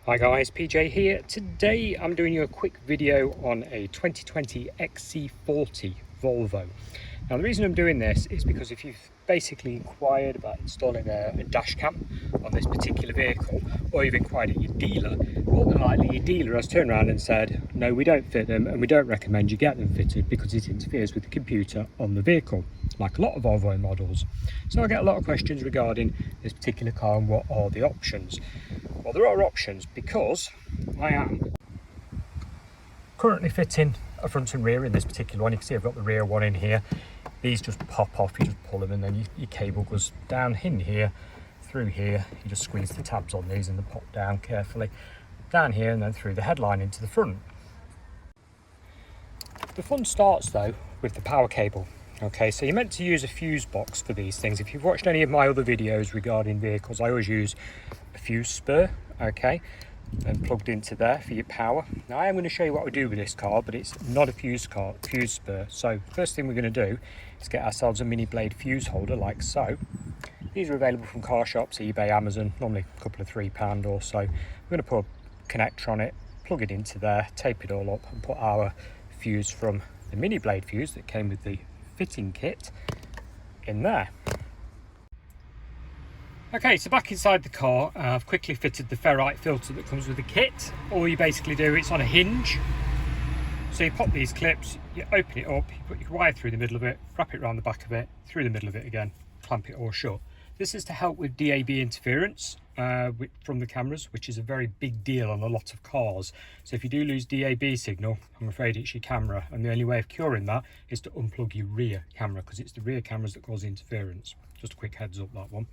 Hi guys, PJ here. Today I'm doing you a quick video on a 2020 XC40 Volvo. Now the reason I'm doing this is because if you've basically inquired about installing a dash cam on this particular vehicle, or you've inquired at your dealer, more than likely your dealer has turned around and said, no, we don't fit them and we don't recommend you get them fitted because it interferes with the computer on the vehicle, like a lot of Volvo models. So I get a lot of questions regarding this particular car and what are the options. Well, there are options because I am currently fitting a front and rear in this particular one. You can see I've got the rear one in here. These just pop off, you just pull them and then your cable goes down in here, through here. You just squeeze the tabs on these and they pop down carefully, down here and then through the headline into the front. The fun starts though with the power cable. Okay, so you're meant to use a fuse box for these things. If you've watched any of my other videos regarding vehicles, I always use a fuse spur, okay, and plugged into there for your power. Now I am going to show you what we do with this car, but it's not a fuse spur. So first thing we're going to do is get ourselves a mini blade fuse holder like so. These are available from car shops, eBay, Amazon, normally a couple of £3 or so. We're going to put a connector on it, plug it into there, tape it all up and put our fuse from the mini blade fuse that came with the fitting kit in there. Okay, so back inside the car, I've quickly fitted the ferrite filter that comes with the kit. All you basically do, it's on a hinge. So you pop these clips, you open it up, you put your wire through the middle of it, wrap it around the back of it, through the middle of it again, clamp it all shut. This is to help with DAB interference from the cameras, which is a very big deal on a lot of cars. So if you do lose DAB signal, I'm afraid it's your camera, and the only way of curing that is to unplug your rear camera, because it's the rear cameras that cause interference. Just a quick heads up, that one.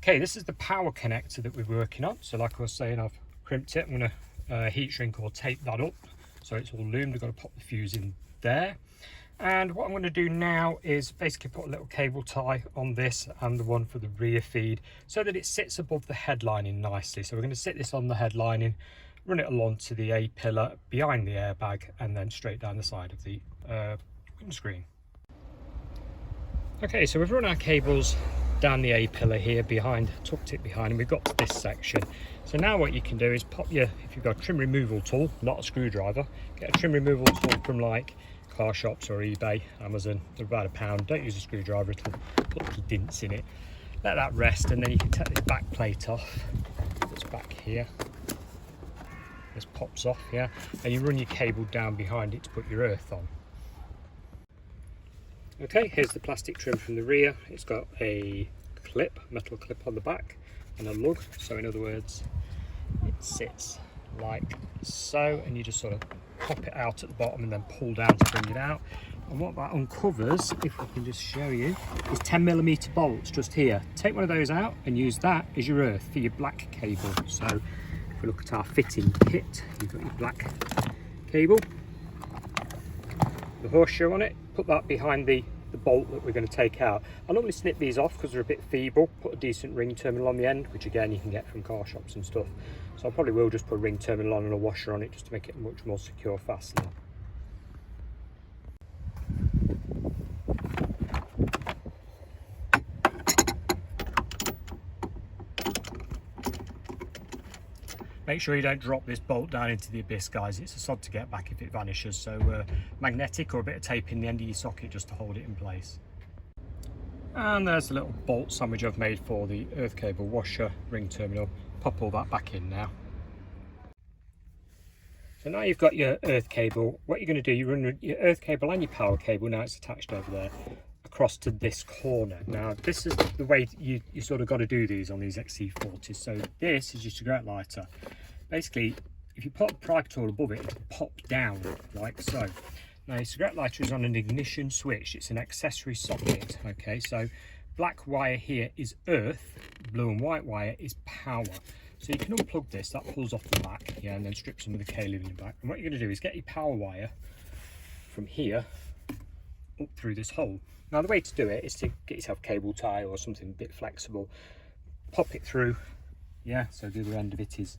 Okay, this is the power connector that we're working on. So like I was saying, I've crimped it. I'm going to heat shrink or tape that up so it's all loomed. I've got to pop the fuse in there. And what I'm going to do now is basically put a little cable tie on this and the one for the rear feed so that it sits above the headlining nicely. So we're going to sit this on the headlining, run it along to the A-pillar behind the airbag and then straight down the side of the windscreen. Okay, so we've run our cables down the A-pillar here behind, tucked it behind, and we've got to this section. So now what you can do is pop if you've got a trim removal tool, not a screwdriver, get a trim removal tool from like car shops or eBay, Amazon. They're about £1. Don't use a screwdriver, it'll put little dents in it. Let that rest and then you can take this back plate off that's back here. This pops off, yeah, and you run your cable down behind it to put your earth on. Okay, here's the plastic trim from the rear. It's got a clip, metal clip on the back and a lug. So in other words, it sits like so, and you just sort of pop it out at the bottom and then pull down to bring it out. And what that uncovers, if I can just show you, is 10mm bolts just here. Take one of those out and use that as your earth for your black cable. So if we look at our fitting kit, you've got your black cable, the horseshoe on it, put that behind the bolt that we're going to take out. I normally snip these off because they're a bit feeble, put a decent ring terminal on the end, which again you can get from car shops and stuff. So I probably will just put a ring terminal on and a washer on it just to make it a much more secure fastener. Make sure you don't drop this bolt down into the abyss, guys. It's a sod to get back if it vanishes. So magnetic or a bit of tape in the end of your socket just to hold it in place. And there's the little bolt sandwich I've made for the earth cable washer, ring terminal. Pop all that back in now. So now you've got your earth cable. What you're going to do, you run your earth cable and your power cable, now it's attached over there, across to this corner. Now this is the way you sort of got to do these on these XC40s. So this is your cigarette lighter. Basically, if you put a pry tool above it, it'll pop down like so. Now your cigarette lighter is on an ignition switch. It's an accessory socket. Okay, so black wire here is earth, blue and white wire is power. So you can unplug this, that pulls off the back, yeah, and then strip some of the cable in the back. And what you're going to do is get your power wire from here up through this hole. Now the way to do it is to get yourself a cable tie or something a bit flexible, pop it through, yeah, so the other end of it is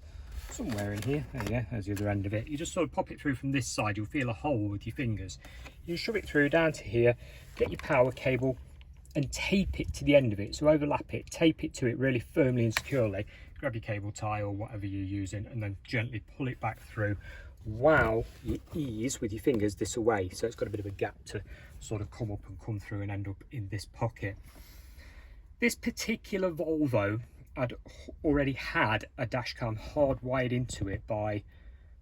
somewhere in here. There you go, there's the other end of it. You just sort of pop it through from this side, you'll feel a hole with your fingers. You shove it through down to here, get your power cable and tape it to the end of it. So overlap it, tape it to it really firmly and securely, grab your cable tie or whatever you're using, and then gently pull it back through while you ease with your fingers this away. So it's got a bit of a gap to sort of come up and come through and end up in this pocket. This particular Volvo had already had a dash cam hardwired into it by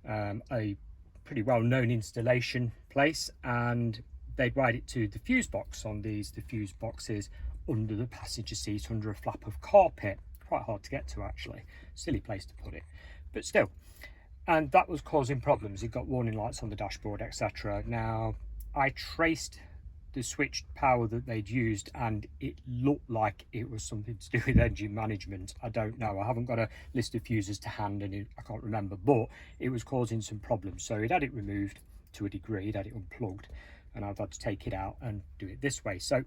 a pretty well-known installation place, and they'd wired it to the fuse box on these. The fuse boxes under the passenger seat, under a flap of carpet. Quite hard to get to, actually. Silly place to put it, but still. And that was causing problems. It got warning lights on the dashboard, etc. Now, I traced the switched power that they'd used, and it looked like it was something to do with engine management. I don't know. I haven't got a list of fuses to hand, and I can't remember, but it was causing some problems. So it had it removed to a degree, it had it unplugged, and I've had to take it out and do it this way. So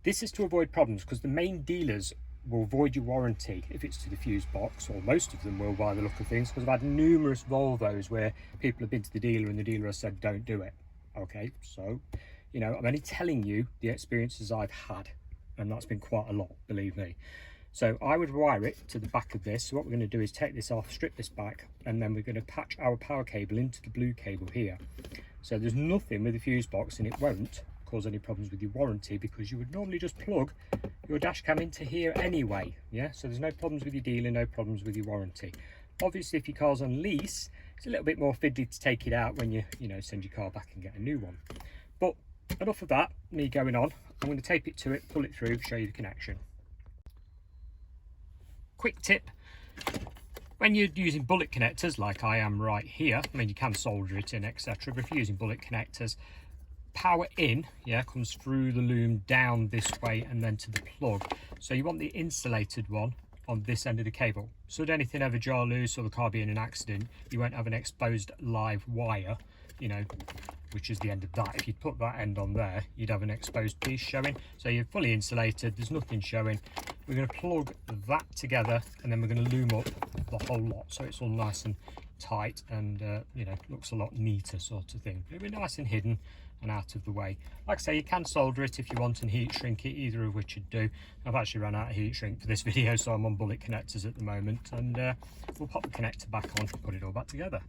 this is to avoid problems, because the main dealers will void your warranty if it's to the fuse box, or most of them will by the look of things, because I've had numerous Volvos where people have been to the dealer and the dealer has said don't do it. Okay, so you know, I'm only telling you the experiences I've had, and that's been quite a lot, believe me. So I would wire it to the back of this. So what we're going to do is take this off, strip this back, and then we're going to patch our power cable into the blue cable here. So there's nothing with the fuse box, and it won't cause any problems with your warranty, because you would normally just plug your dash cam into here anyway. Yeah, so there's no problems with your dealer, no problems with your warranty. Obviously, if your car's on lease, it's a little bit more fiddly to take it out when you send your car back and get a new one. But enough of that, me going on. I'm going to tape it to it, pull it through, show you the connection. Quick tip: when you're using bullet connectors like I am right here, I mean, you can solder it in, etc., but if you're using bullet connectors, power in, yeah, comes through the loom down this way and then to the plug. So you want the insulated one on this end of the cable. Should anything ever jar loose or the car be in an accident, you won't have an exposed live wire, you know, which is the end of that. If you put that end on there, you'd have an exposed piece showing. So you're fully insulated, there's nothing showing. We're going to plug that together, and then we're going to loom up the whole lot so it's all nice and tight, and you know, looks a lot neater sort of thing. It'll be nice and hidden and out of the way. Like I say, you can solder it if you want and heat shrink it, either of which would do. I've actually run out of heat shrink for this video, so I'm on bullet connectors at the moment, and we'll pop the connector back on and put it all back together.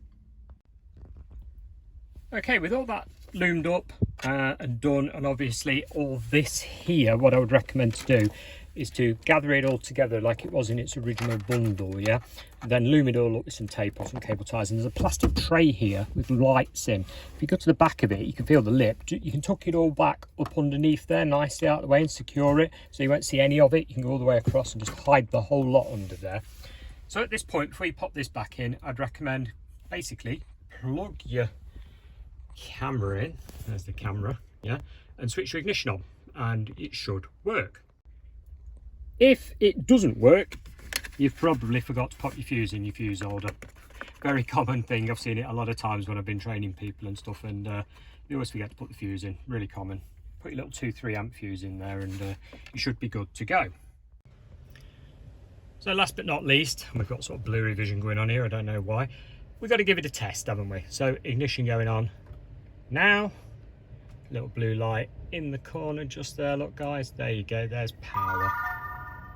Okay, with all that loomed up and done, and obviously all this here, what I would recommend to do is to gather it all together like it was in its original bundle, yeah, and then loom it all up with some tape or some cable ties. And there's a plastic tray here with lights in. If you go to the back of it, you can feel the lip. You can tuck it all back up underneath there nicely out of the way and secure it so you won't see any of it. You can go all the way across and just hide the whole lot under there. So at this point, before you pop this back in, I'd recommend basically plug your camera in, there's the camera, yeah, and switch your ignition on, and it should work. If it doesn't work, you've probably forgot to pop your fuse in your fuse holder. Very common thing, I've seen it a lot of times when I've been training people and stuff, and you always forget to put the fuse in. Really common. Put your little 2-3 amp fuse in there, and you should be good to go. So last but not least, we've got sort of blurry vision going on here, I don't know why. We've got to give it a test, haven't we? So ignition going on now. Little blue light in the corner just there, look guys, there you go, there's power.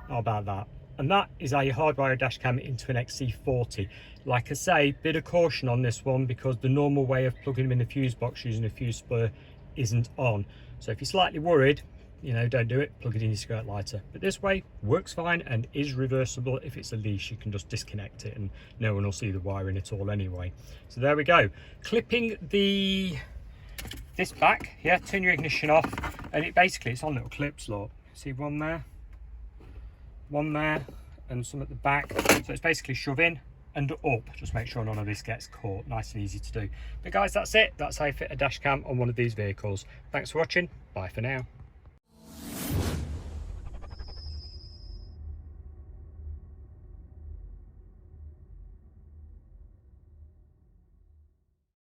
How about that? And that is how you hardwire a dash cam into an XC40. Like I say, bit of caution on this one, because the normal way of plugging them in the fuse box using a fuse spur isn't on. So if you're slightly worried, you know, don't do it, plug it in your skirt lighter. But this way works fine and is reversible. If it's a leash, you can just disconnect it and no one will see the wiring at all anyway. So there we go. Clipping this back, yeah, turn your ignition off, and it's on little clips, look. See one there, and some at the back. So it's basically shove in and up. Just make sure none of this gets caught. Nice and easy to do. But guys, that's it. That's how you fit a dash cam on one of these vehicles. Thanks for watching. Bye for now.